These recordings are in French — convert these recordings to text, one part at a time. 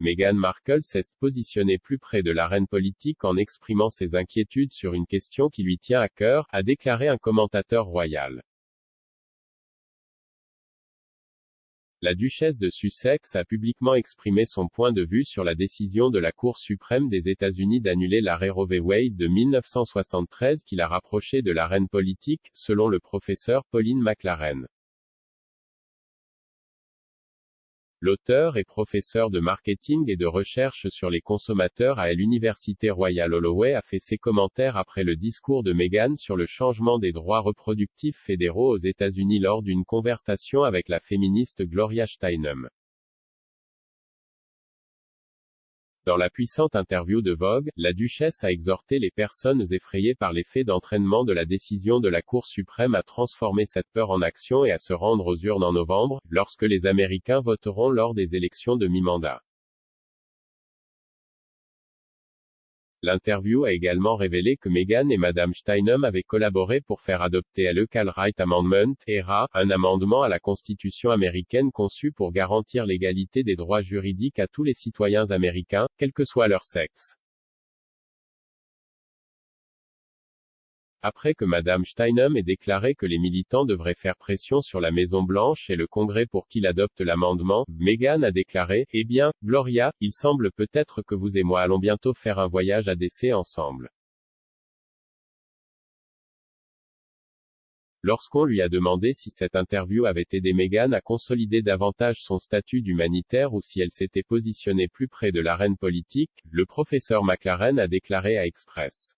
Meghan Markle s'est positionnée plus près de l'arène politique en exprimant ses inquiétudes sur une question qui lui tient à cœur, a déclaré un commentateur royal. La duchesse de Sussex a publiquement exprimé son point de vue sur la décision de la Cour suprême des États-Unis d'annuler l'arrêt Roe v. Wade de 1973 qui l'a rapproché de l'arène politique, selon le professeur Pauline McLaren. L'auteur et professeur de marketing et de recherche sur les consommateurs à l'Université Royal Holloway a fait ses commentaires après le discours de Meghan sur le changement des droits reproductifs fédéraux aux États-Unis lors d'une conversation avec la féministe Gloria Steinem. Dans la puissante interview de Vogue, la duchesse a exhorté les personnes effrayées par l'effet d'entraînement de la décision de la Cour suprême à transformer cette peur en action et à se rendre aux urnes en novembre, lorsque les Américains voteront lors des élections de mi-mandat. L'interview a également révélé que Meghan et Madame Steinem avaient collaboré pour faire adopter l'Equal Right Amendment, ERA, un amendement à la Constitution américaine conçu pour garantir l'égalité des droits juridiques à tous les citoyens américains, quel que soit leur sexe. Après que Madame Steinem ait déclaré que les militants devraient faire pression sur la Maison-Blanche et le Congrès pour qu'il adopte l'amendement, Meghan a déclaré « Eh bien, Gloria, il semble peut-être que vous et moi allons bientôt faire un voyage à DC ensemble. » Lorsqu'on lui a demandé si cette interview avait aidé Meghan à consolider davantage son statut d'humanitaire ou si elle s'était positionnée plus près de l'arène politique, le professeur McLaren a déclaré à Express.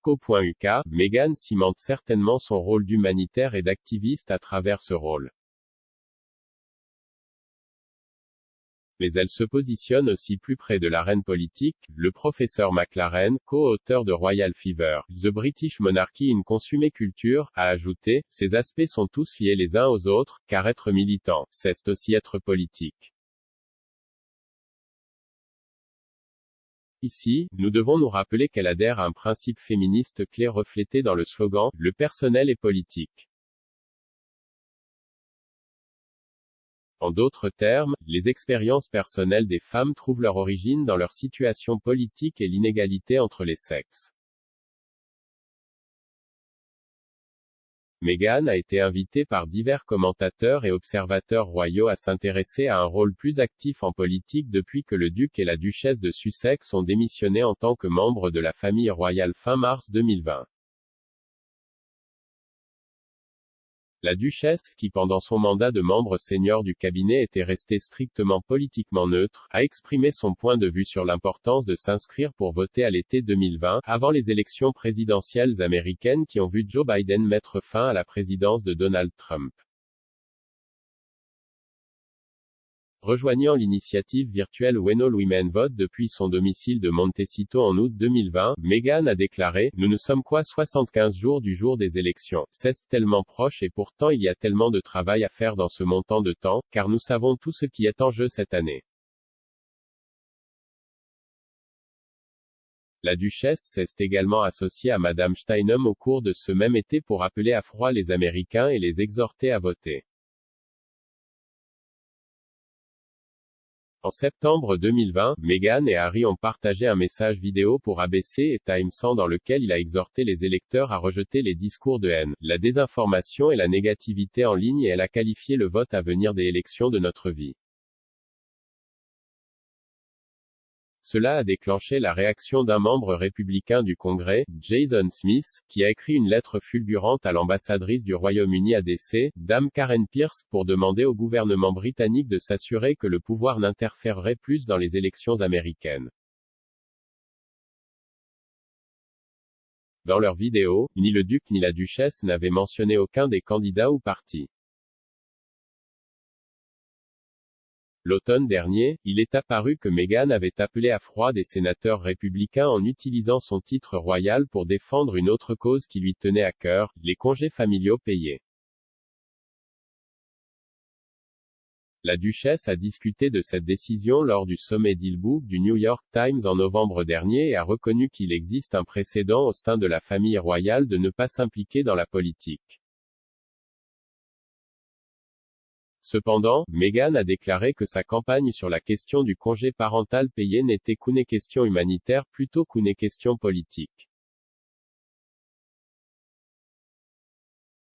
Co.uk, Meghan cimente certainement son rôle d'humanitaire et d'activiste à travers ce rôle. Mais elle se positionne aussi plus près de l'arène politique, le professeur McLaren, co-auteur de Royal Fever, The British Monarchy in Consumer Culture, a ajouté, ces aspects sont tous liés les uns aux autres, car être militant, c'est aussi être politique. Ici, nous devons nous rappeler qu'elle adhère à un principe féministe clé reflété dans le slogan « Le personnel est politique ». En d'autres termes, les expériences personnelles des femmes trouvent leur origine dans leur situation politique et l'inégalité entre les sexes. Meghan a été invitée par divers commentateurs et observateurs royaux à s'intéresser à un rôle plus actif en politique depuis que le duc et la duchesse de Sussex ont démissionné en tant que membres de la famille royale fin mars 2020. La duchesse, qui pendant son mandat de membre senior du cabinet était restée strictement politiquement neutre, a exprimé son point de vue sur l'importance de s'inscrire pour voter à l'été 2020, avant les élections présidentielles américaines qui ont vu Joe Biden mettre fin à la présidence de Donald Trump. Rejoignant l'initiative virtuelle When All Women Vote depuis son domicile de Montecito en août 2020, Meghan a déclaré « Nous ne sommes qu'à 75 jours du jour des élections. C'est tellement proche et pourtant il y a tellement de travail à faire dans ce montant de temps, car nous savons tout ce qui est en jeu cette année. » La duchesse s'est également associée à Madame Steinem au cours de ce même été pour appeler à froid les Américains et les exhorter à voter. En septembre 2020, Meghan et Harry ont partagé un message vidéo pour ABC et Times dans lequel il a exhorté les électeurs à rejeter les discours de haine, la désinformation et la négativité en ligne et elle a qualifié le vote à venir des élections de notre vie. Cela a déclenché la réaction d'un membre républicain du Congrès, Jason Smith, qui a écrit une lettre fulgurante à l'ambassadrice du Royaume-Uni à DC, Dame Karen Pierce, pour demander au gouvernement britannique de s'assurer que le pouvoir n'interférerait plus dans les élections américaines. Dans leur vidéo, ni le duc ni la duchesse n'avaient mentionné aucun des candidats ou partis. L'automne dernier, il est apparu que Meghan avait appelé à froid des sénateurs républicains en utilisant son titre royal pour défendre une autre cause qui lui tenait à cœur, les congés familiaux payés. La duchesse a discuté de cette décision lors du sommet Dealbook du New York Times en novembre dernier et a reconnu qu'il existe un précédent au sein de la famille royale de ne pas s'impliquer dans la politique. Cependant, Meghan a déclaré que sa campagne sur la question du congé parental payé n'était qu'une question humanitaire plutôt qu'une question politique.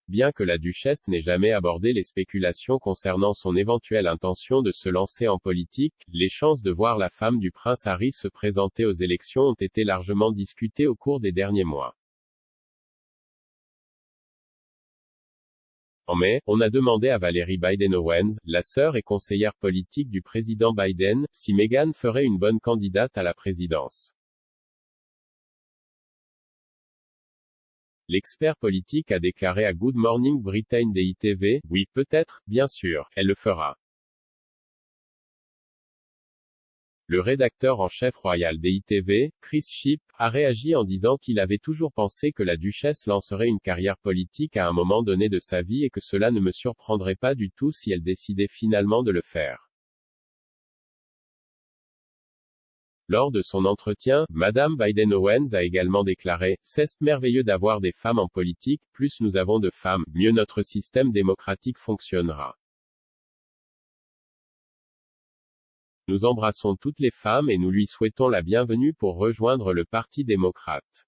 Bien que la duchesse n'ait jamais abordé les spéculations concernant son éventuelle intention de se lancer en politique, les chances de voir la femme du prince Harry se présenter aux élections ont été largement discutées au cours des derniers mois. En mai, on a demandé à Valerie Biden-Owens, la sœur et conseillère politique du président Biden, si Meghan ferait une bonne candidate à la présidence. L'expert politique a déclaré à Good Morning Britain DITV, oui, peut-être, bien sûr, elle le fera. Le rédacteur en chef royal DITV, Chris Shipp, a réagi en disant qu'il avait toujours pensé que la duchesse lancerait une carrière politique à un moment donné de sa vie et que cela ne me surprendrait pas du tout si elle décidait finalement de le faire. Lors de son entretien, Madame Biden-Owens a également déclaré « C'est merveilleux d'avoir des femmes en politique, plus nous avons de femmes, mieux notre système démocratique fonctionnera. Nous embrassons toutes les femmes et nous lui souhaitons la bienvenue pour rejoindre le Parti démocrate. »